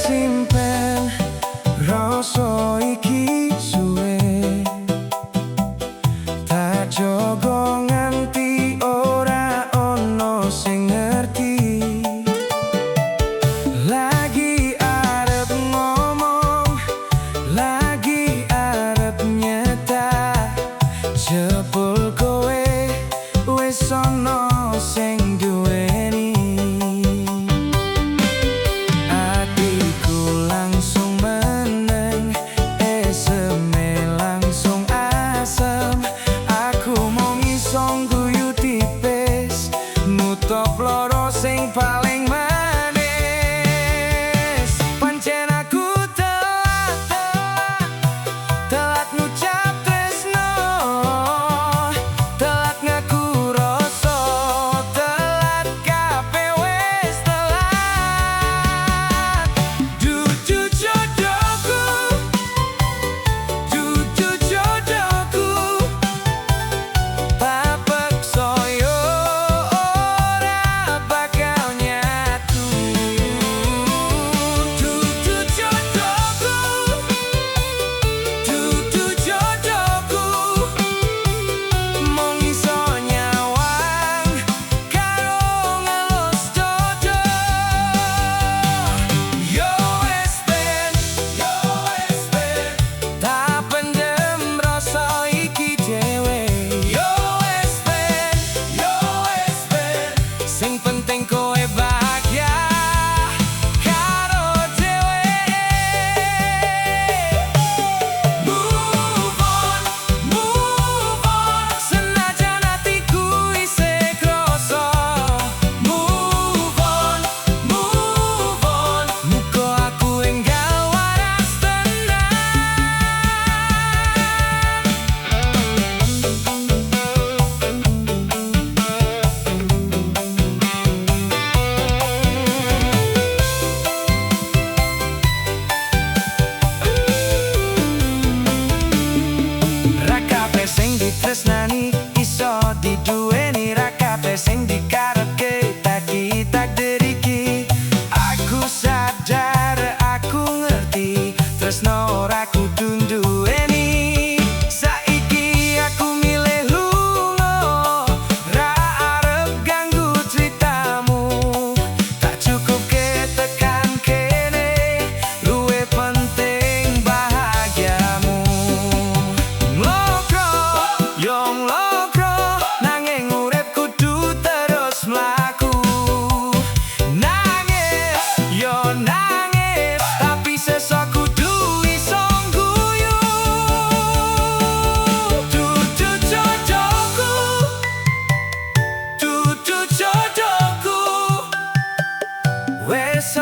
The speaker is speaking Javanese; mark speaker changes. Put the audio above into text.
Speaker 1: simpen rasa iki suwe, tak jogo nganti ora ono sing ngerti. Lagi arep ngomong, lagi arep nyetak, jebul kowe wis ono sing duweni. Atiku langsung meneng, eseme langsung asem. Aku mau iso guyu tipis, nutup loro sing paling manis. Pancen aku telat ngucap tresno, telat ngaku rasa, telat kabeh wis telat. Dudu jodohku, dudu jodohku, papek soyo ora bakal nyatu. Dudu jodohku, dudu jodohku, mung iso nyawang karo ngelus dodo. Yo wis ben, tak pendem rasa iki dhewe. Yo wis ben, sing penting kowe bahagia karo dhewe. Move on, senajan atiku isih kroso. Move on, muga aku enggal waras Ra kabeh sing ditresnani iso diduweni, ra kabeh sing dikarepke taki takdir iki. Aku sadar, aku ngerti, tresno ora kudu nduweni. Saiki aku milih lunga, ra arep ganggu critamu. Tak cukup tekan kene, luwih penting bahagiamu. Nglokro, yo nglokro, nanging urip kudu terus mlaku. Nangis, yo nangis, tapi sesuk kudu iso guyu. Dudu jodohku, dudu jodohku, wis